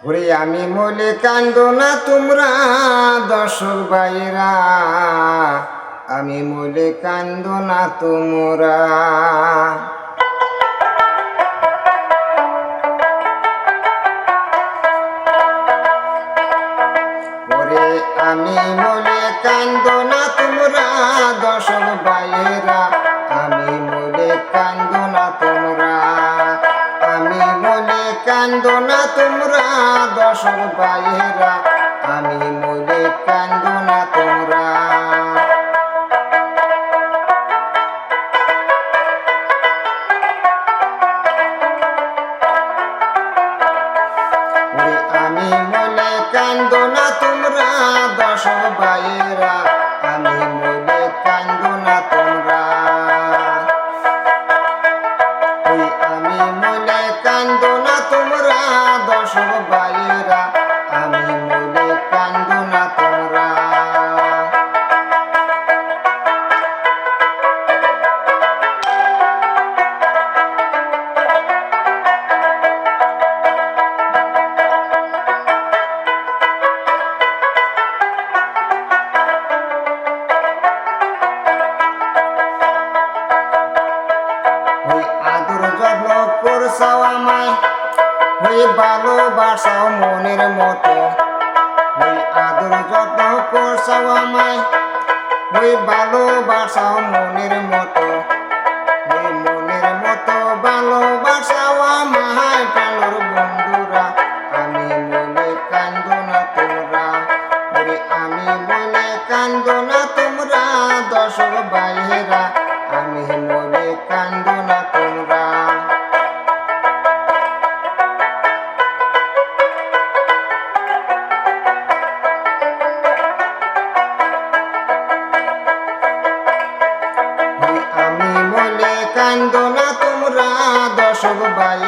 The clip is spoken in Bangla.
ওরে আমি মলে কান্দো না তোমরা দর্শক ভাইরা, আমি মলে কান্দো না তোমরা। ওরে আমি মলে কান্দো না তোমরা দর্শক ভাইরা, আমি মলে কান্দো না তোমরা। আমি মলে কান্দো না তোমরা দর্শক ভাইরা, আমি মলে কান্দো না তোমরা। আমি মলে কান্দো না তোমরা দর্শক ভাইরা, আমি মলে কান্দো না তোমরা। আমি মলে কান্দো না তোমরা দর্শক ভাইরা, আমি মলে কান্দো না তোমরা। আদর যত্ন করছাও আমায়, ভালোবাসাও মনের মতো। আদর যত্ন করছাও আমায়, ভালোবাসাও মনের মতো। মনের মতো ভালোবাসাও আমায় প্রাণের বন্ধুরা, আমি মলে কান্দো না তোমরা। আমি মলে কান্দো না তোমরা দর্শক ভাইরা, আমি মলে কান্দো না তোমরা। আমি মলে কান্দো না তোমরা দর্শক ভাই